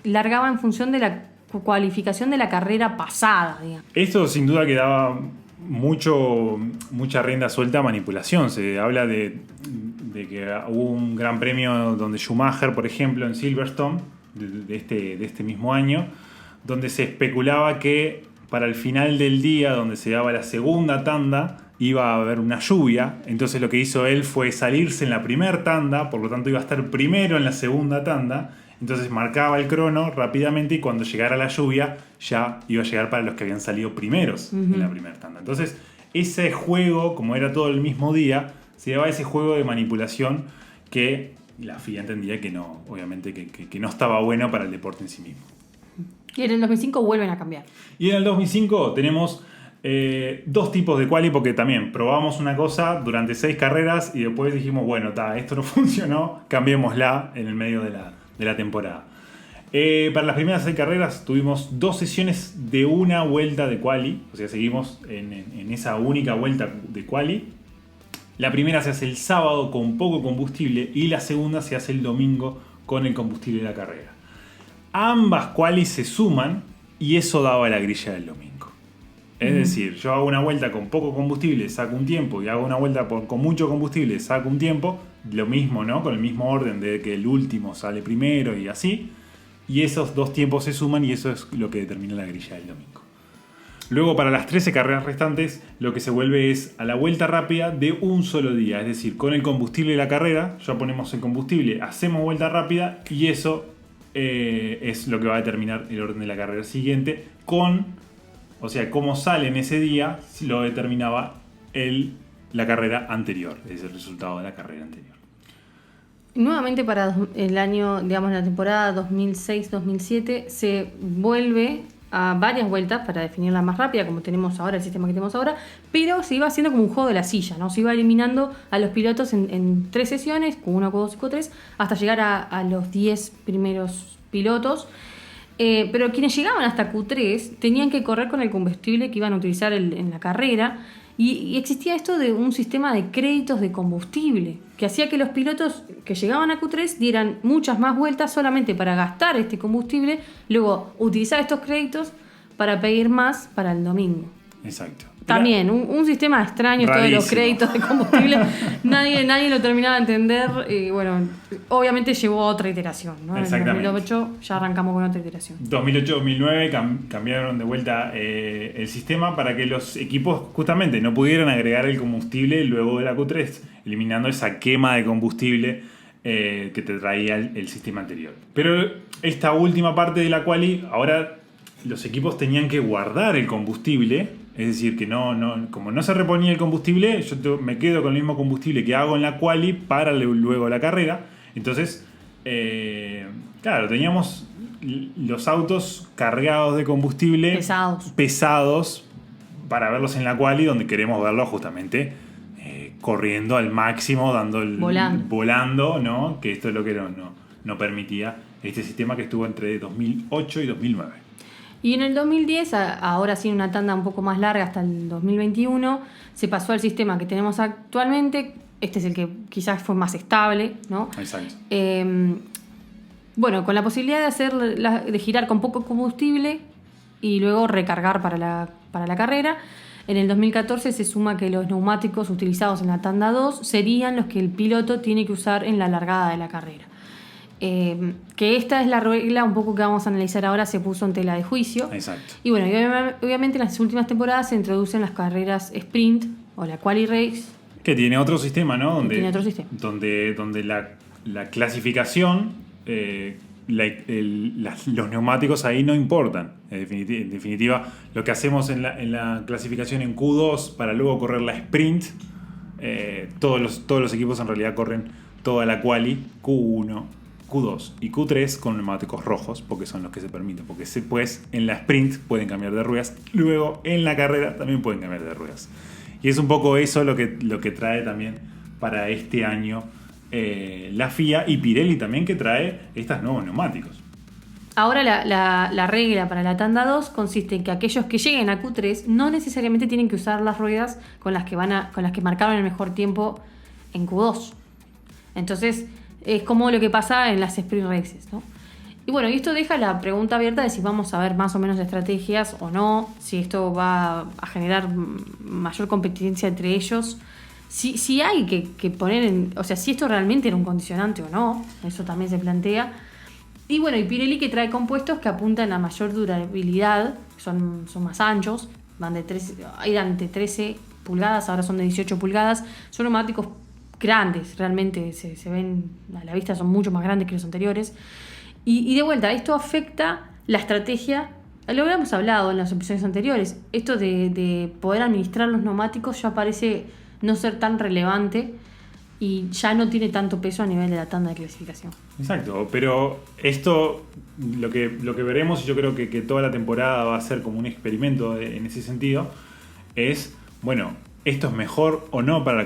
largaba en función de la cualificación de la carrera pasada, digamos. Esto sin duda que daba mucha rienda suelta a manipulación. Se habla de que hubo un gran premio donde Schumacher, por ejemplo, en Silverstone, de este mismo año, donde se especulaba que para el final del día, donde se daba la segunda tanda, iba a haber una lluvia. Entonces lo que hizo él fue salirse en la primera tanda, por lo tanto iba a estar primero en la segunda tanda. Entonces marcaba el crono rápidamente y cuando llegara la lluvia ya iba a llegar para los que habían salido primeros en la primera tanda. Entonces ese juego, como era todo el mismo día, se daba ese juego de manipulación que la FIA entendía que no, obviamente que no estaba bueno para el deporte en sí mismo. Y en el 2005 vuelven a cambiar. Y en el 2005 tenemos 2 tipos de quali, porque también probamos una cosa durante 6 carreras y después dijimos, bueno, esto no funcionó, cambiémosla en el medio de la temporada. Para las primeras 6 carreras tuvimos 2 sesiones de una vuelta de quali, o sea, seguimos en esa única vuelta de quali. La primera se hace el sábado con poco combustible y la segunda se hace el domingo con el combustible de la carrera. Ambas qualis se suman y eso daba la grilla del domingo. Es decir, yo hago una vuelta con poco combustible, saco un tiempo, y hago una vuelta con mucho combustible, saco un tiempo. Lo mismo, ¿no? Con el mismo orden de que el último sale primero y así. Y esos 2 tiempos se suman y eso es lo que determina la grilla del domingo. Luego, para las 13 carreras restantes, lo que se vuelve es a la vuelta rápida de un solo día. Es decir, con el combustible de la carrera, ya ponemos el combustible, hacemos vuelta rápida y eso es lo que va a determinar el orden de la carrera siguiente. O sea, cómo sale en ese día lo determinaba la carrera anterior. Es el resultado de la carrera anterior. Nuevamente para el año, digamos, la temporada 2006-2007 se vuelve a varias vueltas para definirla más rápida, como tenemos ahora, el sistema que tenemos ahora, pero se iba haciendo como un juego de la silla, ¿no? Se iba eliminando a los pilotos en 3 sesiones, Q1, Q2 y Q3, hasta llegar a los 10 primeros pilotos. Pero quienes llegaban hasta Q3 tenían que correr con el combustible que iban a utilizar en la carrera, y existía esto de un sistema de créditos de combustible que hacía que los pilotos que llegaban a Q3 dieran muchas más vueltas solamente para gastar este combustible, luego utilizar estos créditos para pedir más para el domingo. Exacto. También, un sistema extraño, esto de los créditos de combustible. nadie lo terminaba de entender. Y bueno, obviamente llevó a otra iteración, ¿no? En 2008 ya arrancamos con otra iteración. 2008-2009 cambiaron de vuelta el sistema para que los equipos justamente no pudieran agregar el combustible luego de la Q3, eliminando esa quema de combustible que te traía el sistema anterior. Pero esta última parte de la quali, ahora los equipos tenían que guardar el combustible. Es decir, que como no se reponía el combustible, yo me quedo con el mismo combustible que hago en la quali para luego la carrera. Entonces, claro, teníamos los autos cargados de combustible pesados para verlos en la quali, donde queremos verlos justamente corriendo al máximo, volando, ¿no? Que esto es lo que no permitía este sistema que estuvo entre 2008 y 2009. Y en el 2010, ahora sí una tanda un poco más larga hasta el 2021, se pasó al sistema que tenemos actualmente. Este es el que quizás fue más estable, ¿no? Exacto. Bueno, con la posibilidad de girar con poco combustible y luego recargar para la carrera. En el 2014 se suma que los neumáticos utilizados en la tanda 2 serían los que el piloto tiene que usar en la largada de la carrera. Que esta es la regla un poco que vamos a analizar ahora, se puso en tela de juicio. Exacto. Y bueno, obviamente en las últimas temporadas se introducen las carreras sprint o la quali race. Que tiene otro sistema, ¿no? Tiene otro sistema. Donde la clasificación, los neumáticos ahí no importan. En definitiva, lo que hacemos en la clasificación en Q2 para luego correr la sprint, todos los equipos en realidad corren toda la quali, Q1, Q2 y Q3 con neumáticos rojos, porque son los que se permiten, porque después en la sprint pueden cambiar de ruedas, luego en la carrera también pueden cambiar de ruedas. Y es un poco eso lo que trae también para este año la FIA y Pirelli también, que trae estos nuevos neumáticos. Ahora la regla para la tanda 2 consiste en que aquellos que lleguen a Q3 no necesariamente tienen que usar las ruedas con las que marcaron el mejor tiempo en Q2. Entonces es como lo que pasa en las sprint races, ¿no? Y bueno, y esto deja la pregunta abierta de si vamos a ver más o menos estrategias o no, si esto va a generar mayor competencia entre ellos, si hay que poner o sea, si esto realmente era un condicionante o no, eso también se plantea. Y bueno, y Pirelli, que trae compuestos que apuntan a mayor durabilidad, son más anchos, eran de 13 pulgadas, ahora son de 18 pulgadas, son neumáticos grandes, realmente se ven a la vista, son mucho más grandes que los anteriores. Y de vuelta, esto afecta la estrategia, lo habíamos hablado en las episodios anteriores, esto de poder administrar los neumáticos ya parece no ser tan relevante y ya no tiene tanto peso a nivel de la tanda de clasificación. Exacto, pero esto, lo que veremos, y yo creo que toda la temporada va a ser como un experimento en ese sentido, es, bueno, esto es mejor o no para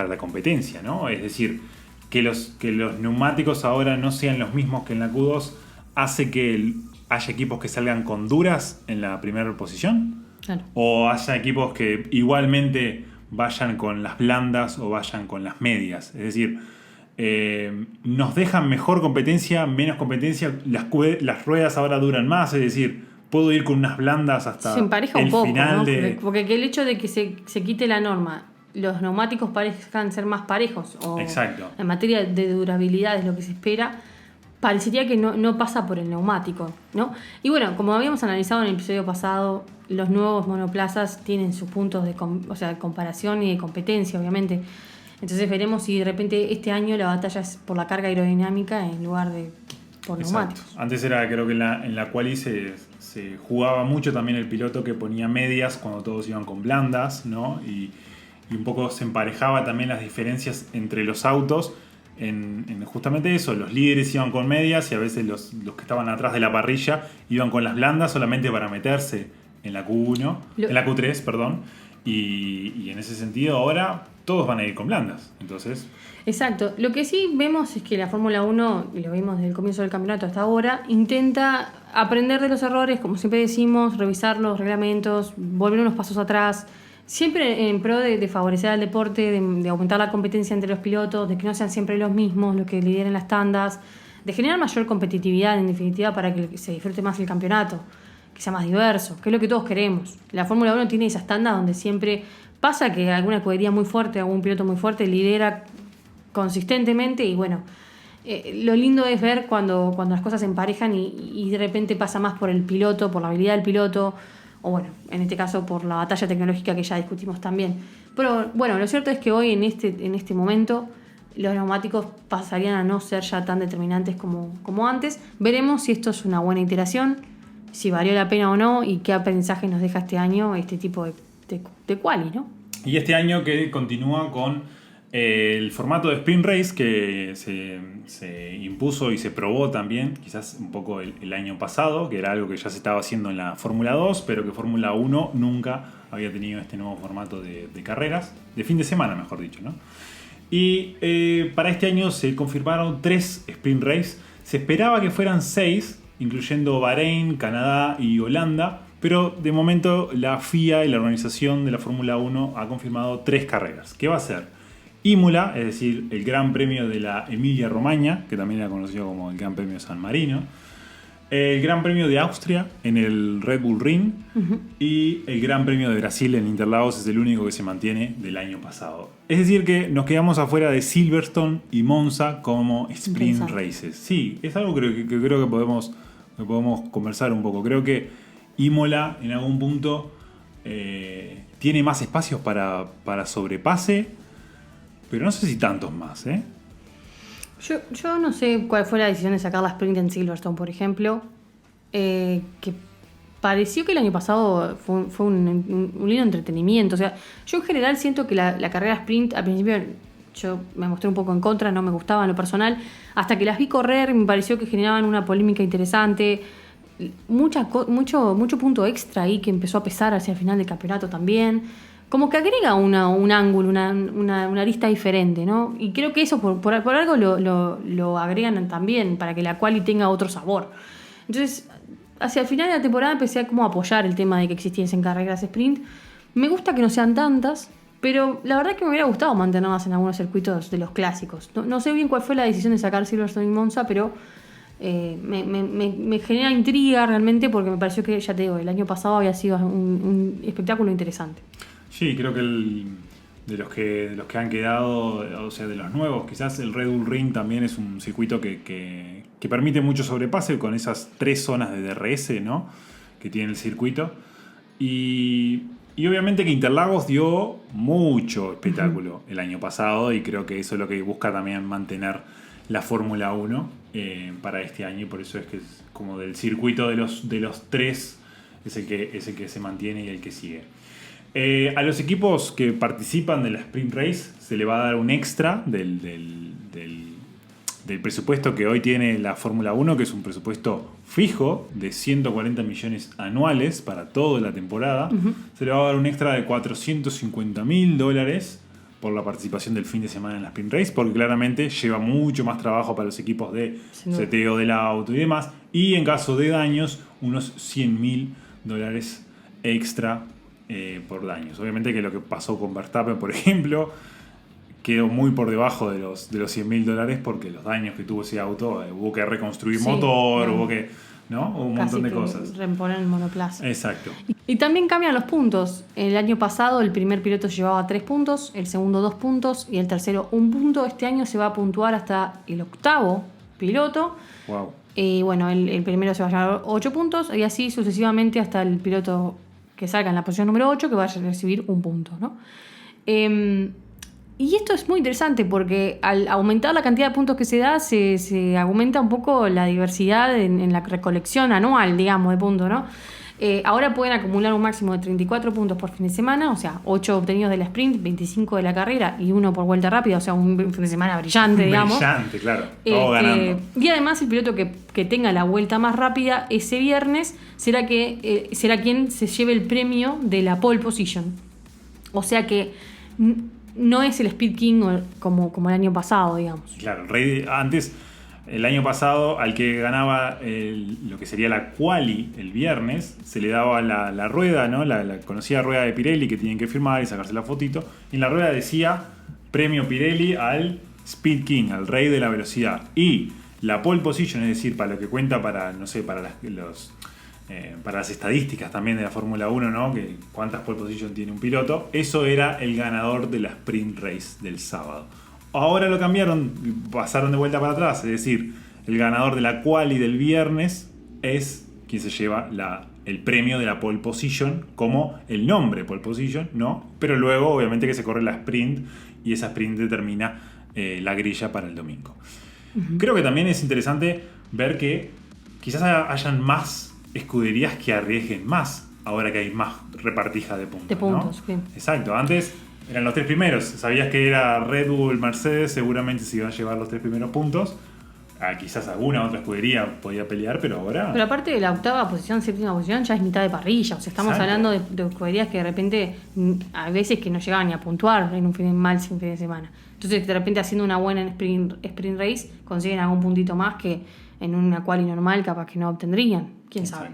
la competencia, ¿no? Es decir, que los neumáticos ahora no sean los mismos que en la Q2 hace que haya equipos que salgan con duras en la primera posición. Claro. O haya equipos que igualmente vayan con las blandas o vayan con las medias. Es decir, nos dejan mejor competencia, menos competencia. Las ruedas ahora duran más, es decir, puedo ir con unas blandas hasta se empareja el un poco, final, ¿no? Porque el hecho de que se quite la norma, los neumáticos parezcan ser más parejos, o exacto, en materia de durabilidad es lo que se espera, parecería que no pasa por el neumático, ¿no? Y bueno, como habíamos analizado en el episodio pasado, los nuevos monoplazas tienen sus puntos de comparación y de competencia, obviamente. Entonces veremos si de repente este año la batalla es por la carga aerodinámica en lugar de por neumáticos. Antes era, creo que en la quali se jugaba mucho también el piloto que ponía medias cuando todos iban con blandas, ¿no? Y un poco se emparejaba también las diferencias entre los autos en justamente eso. Los líderes iban con medias y a veces los que estaban atrás de la parrilla iban con las blandas solamente para meterse en la Q1, en la Q3, perdón. Y en ese sentido ahora todos van a ir con blandas. Entonces... Exacto. Lo que sí vemos es que la Fórmula 1, y lo vimos desde el comienzo del campeonato hasta ahora, intenta aprender de los errores, como siempre decimos, revisar los reglamentos, volver unos pasos atrás, siempre en pro de favorecer al deporte, de aumentar la competencia entre los pilotos, de que no sean siempre los mismos los que lideren las tandas, de generar mayor competitividad, en definitiva, para que se disfrute más el campeonato, que sea más diverso, que es lo que todos queremos. La Fórmula 1 tiene esas tandas donde siempre pasa que alguna escudería muy fuerte, algún piloto muy fuerte lidera consistentemente y bueno, lo lindo es ver cuando las cosas se emparejan y de repente pasa más por el piloto, por la habilidad del piloto, o bueno, en este caso por la batalla tecnológica que ya discutimos también. Pero bueno, lo cierto es que hoy en este momento los neumáticos pasarían a no ser ya tan determinantes como antes. Veremos si esto es una buena iteración, si valió la pena o no y qué aprendizaje nos deja este año este tipo de quali, ¿no? Y este año que continúa con el formato de Sprint Race que se impuso y se probó también, quizás un poco el año pasado, que era algo que ya se estaba haciendo en la Fórmula 2, pero que Fórmula 1 nunca había tenido este nuevo formato de carreras, de fin de semana mejor dicho, ¿no? Y para este año se confirmaron 3 Sprint Race, se esperaba que fueran 6, incluyendo Bahrein, Canadá y Holanda, pero de momento la FIA y la organización de la Fórmula 1 ha confirmado 3 carreras. ¿Qué va a ser? Imola, es decir, el Gran Premio de la Emilia-Romagna, que también era conocido como el Gran Premio San Marino, el Gran Premio de Austria en el Red Bull Ring y el Gran Premio de Brasil en Interlagos es el único que se mantiene del año pasado. Es decir que nos quedamos afuera de Silverstone y Monza como Sprint Races. Sí, es algo que creo que podemos conversar un poco. Creo que Imola en algún punto tiene más espacios para sobrepase, pero no sé si tantos más, ¿eh? Yo no sé cuál fue la decisión de sacar la sprint en Silverstone, por ejemplo. Que pareció que el año pasado fue un lindo entretenimiento. O sea, yo en general siento que la carrera sprint, al principio yo me mostré un poco en contra, no me gustaba en lo personal. Hasta que las vi correr, me pareció que generaban una polémica interesante. Mucho punto extra ahí que empezó a pesar hacia el final del campeonato también. Como que agrega un ángulo, una arista diferente, ¿no? Y creo que eso por algo lo agregan también, para que la quali tenga otro sabor. Entonces, hacia el final de la temporada empecé a como apoyar el tema de que existiesen carreras sprint. Me gusta que no sean tantas, pero la verdad que me hubiera gustado mantenerlas en algunos circuitos de los clásicos. No sé bien cuál fue la decisión de sacar Silverstone y Monza, pero me genera intriga realmente porque me pareció que, ya te digo, el año pasado había sido un espectáculo interesante. Sí, creo que de los que han quedado, o sea, de los nuevos, quizás el Red Bull Ring también es un circuito que permite mucho sobrepase con esas 3 zonas de DRS, ¿no?, que tiene el circuito. Y obviamente que Interlagos dio mucho espectáculo el año pasado y creo que eso es lo que busca también mantener la Fórmula 1 para este año, y por eso es que es como del circuito de los 3 es el que se mantiene y el que sigue. A los equipos que participan de la Sprint Race se le va a dar un extra del presupuesto que hoy tiene la Fórmula 1, que es un presupuesto fijo de 140 millones anuales para toda la temporada. Se le va a dar un extra de $450.000 por la participación del fin de semana en la Sprint Race, porque claramente lleva mucho más trabajo para los equipos de seteo del auto y demás, y en caso de daños unos $100.000 extra por daños. Obviamente que lo que pasó con Verstappen, por ejemplo, quedó muy por debajo de los $100.000 porque los daños que tuvo ese auto, hubo que reconstruir motor, hubo que, ¿no? Hubo un montón de cosas. Reponer el monoplaza. Exacto. Y también cambian los puntos. El año pasado el primer piloto llevaba 3 puntos, el segundo 2 puntos y el tercero 1 punto. Este año se va a puntuar hasta el 8º piloto. Wow. Y bueno, el primero se va a llevar 8 puntos y así sucesivamente hasta el piloto que salga en la posición número 8 que va a recibir 1 punto, ¿no? Y esto es muy interesante porque al aumentar la cantidad de puntos que se da, se aumenta un poco la diversidad en la recolección anual, digamos, de puntos, ¿no? Ahora pueden acumular un máximo de 34 puntos por fin de semana, o sea, 8 obtenidos de la sprint, 25 de la carrera y 1 por vuelta rápida, o sea, un fin de semana brillante, digamos. Brillante, claro. Todo ganando. Y además el piloto que tenga la vuelta más rápida ese viernes será quien se lleve el premio de la pole position. O sea que no es el Speed King como el año pasado, digamos. Claro, antes, el año pasado, al que ganaba lo que sería la quali el viernes, se le daba la rueda, ¿no? La conocida rueda de Pirelli que tienen que firmar y sacarse la fotito. Y en la rueda decía premio Pirelli al Speed King, al rey de la velocidad. Y la pole position, es decir, para lo que cuenta para, no sé, para para las estadísticas también de la Fórmula 1, ¿no? Que cuántas pole position tiene un piloto. Eso era el ganador de la sprint race del sábado. Ahora lo cambiaron, pasaron de vuelta para atrás. Es decir, el ganador de la quali del viernes es quien se lleva el premio de la pole position, como el nombre pole position, ¿no? Pero luego, obviamente, que se corre la sprint y esa sprint determina la grilla para el domingo. Uh-huh. Creo que también es interesante ver que quizás hayan más escuderías que arriesguen más ahora que hay más repartija de puntos. De puntos, ¿no? sí. Exacto, antes eran los 3 primeros. Sabías que era Red Bull, Mercedes, seguramente se iban a llevar los 3 primeros puntos. Quizás alguna otra escudería podía pelear, pero ahora... Pero aparte de la octava posición, séptima posición, ya es mitad de parrilla. O sea, estamos hablando de escuderías que de repente, a veces que no llegaban ni a puntuar en un fin de semana. Entonces, de repente haciendo una buena sprint race, consiguen algún puntito más que en una quali normal capaz que no obtendrían. ¿Quién sabe?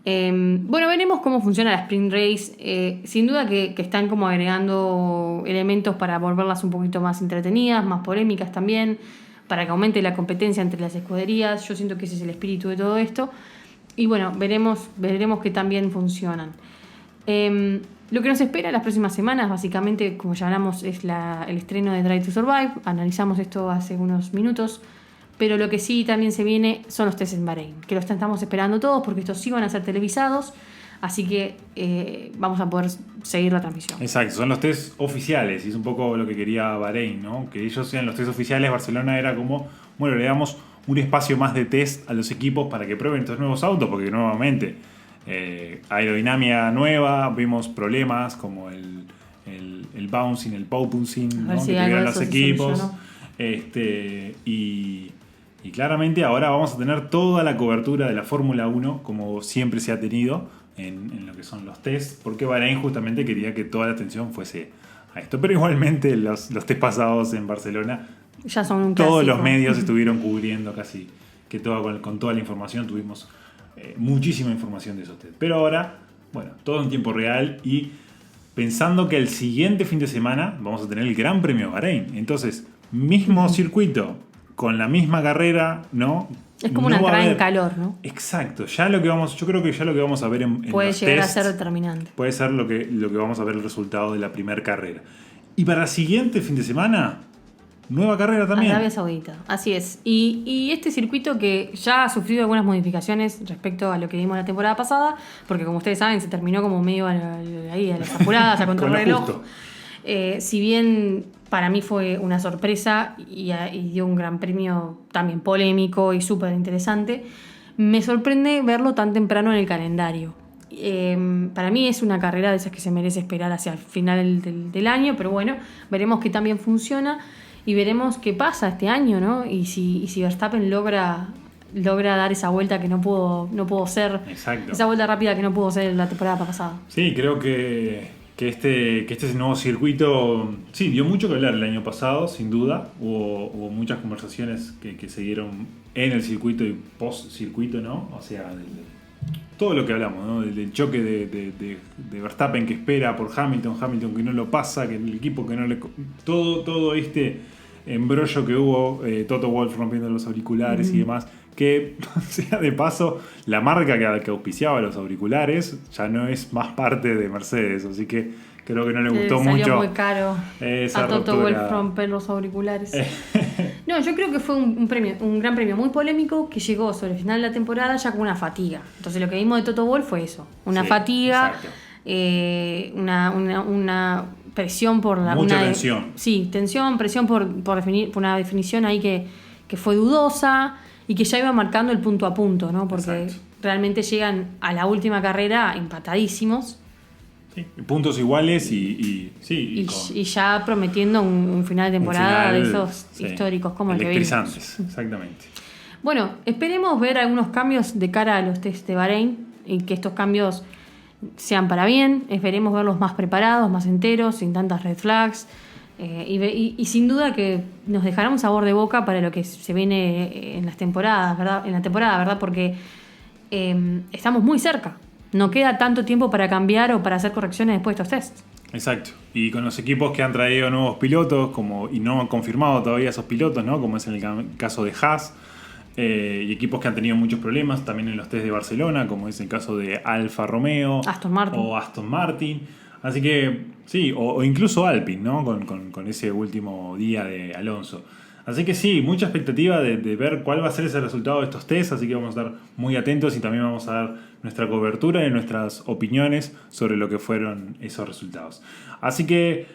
Bueno, veremos cómo funciona la sprint race. Sin duda que están como agregando elementos para volverlas un poquito más entretenidas, más polémicas también, para que aumente la competencia entre las escuderías. Yo siento que ese es el espíritu de todo esto. Y bueno, veremos que también funcionan. Lo que nos espera las próximas semanas, básicamente, como ya hablamos, es el estreno de Drive to Survive. Analizamos esto hace unos minutos. Pero lo que sí también se viene son los tests en Bahrein, que los estamos esperando todos porque estos sí van a ser televisados, así que vamos a poder seguir la transmisión. Exacto, son los tests oficiales y es un poco lo que quería Bahrein, ¿no? Que ellos sean los tests oficiales. Barcelona era como, bueno, le damos un espacio más de test a los equipos para que prueben estos nuevos autos, porque nuevamente aerodinámica nueva, vimos problemas como el bouncing, el pouncing, ¿no? Si que tuvieron los equipos. Y claramente ahora vamos a tener toda la cobertura de la Fórmula 1 como siempre se ha tenido en lo que son los tests, porque Bahrein justamente quería que toda la atención fuese a esto. Pero igualmente los test pasados en Barcelona ya son un todos clásico. Los medios estuvieron cubriendo casi que con toda la información. Tuvimos muchísima información de esos test. Pero ahora, bueno, todo en tiempo real y pensando que el siguiente fin de semana vamos a tener el Gran Premio de Bahrein. Entonces, mismo circuito, con la misma carrera, ¿no? Es como una entrada en calor, ¿no? Exacto. Yo creo que ya lo que vamos a ver en puede los llegar tests a ser determinante. puede ser lo que vamos a ver el resultado de la primera carrera. Y para el siguiente fin de semana, nueva carrera también. Arabia Saudita, así es. Y este circuito que ya ha sufrido algunas modificaciones respecto a lo que vimos la temporada pasada, porque como ustedes saben, se terminó como medio ahí a las apuradas, a contrarreloj. Si bien para mí fue una sorpresa y dio un gran premio también polémico y súper interesante, me sorprende verlo tan temprano en el calendario. Para mí es una carrera de esas que se merece esperar hacia el final del año, pero bueno, veremos que también funciona y veremos qué pasa este año, ¿no? Y si Verstappen logra dar esa vuelta que no pudo ser. Exacto. Esa vuelta rápida que no pudo ser la temporada pasada. Sí, creo que este nuevo circuito sí dio mucho que hablar el año pasado, sin duda. Hubo muchas conversaciones que se dieron en el circuito y post circuito, ¿no? O sea, todo lo que hablamos, ¿no? Del choque de Verstappen que espera por Hamilton que no lo pasa, que el equipo que no le... Todo este embrollo que hubo, Toto Wolff rompiendo los auriculares y demás, que, sea de paso, la marca que auspiciaba los auriculares ya no es más parte de Mercedes, así que creo que no le gustó salió mucho. Muy caro esa a Toto ruptura. Wolff romper los auriculares. No, yo creo que fue un gran premio muy polémico que llegó sobre el final de la temporada ya con una fatiga. Entonces lo que vimos de Toto Wolff fue eso, una fatiga, una presión por la... Mucha tensión. Sí, tensión, presión por una definición ahí que fue dudosa y que ya iba marcando el punto a punto, ¿no? Porque realmente llegan a la última carrera empatadísimos. Sí, puntos iguales y ya prometiendo un final de temporada de esos históricos como el que vimos. Electrizantes, exactamente. Bueno, esperemos ver algunos cambios de cara a los test de Bahrein y que estos cambios sean para bien. Esperemos verlos más preparados, más enteros, sin tantas red flags. Y sin duda que nos dejará un sabor de boca para lo que se viene en las temporadas, ¿verdad? En la temporada, ¿verdad? Porque estamos muy cerca. No queda tanto tiempo para cambiar o para hacer correcciones después de estos tests. Exacto. Y con los equipos que han traído nuevos pilotos y no han confirmado todavía esos pilotos, ¿no? Como es en el caso de Haas, y equipos que han tenido muchos problemas también en los test de Barcelona, como es el caso de Alfa Romeo o Aston Martin. Así que sí, o incluso Alpine, ¿no? Con ese último día de Alonso. Así que sí, mucha expectativa de ver cuál va a ser ese resultado de estos tests, así que vamos a estar muy atentos y también vamos a dar nuestra cobertura y nuestras opiniones sobre lo que fueron esos resultados. Así que,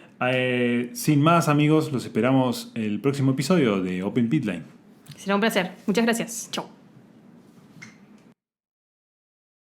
sin más amigos, los esperamos el próximo episodio de Open Pit Lane. Será un placer. Muchas gracias. Chau.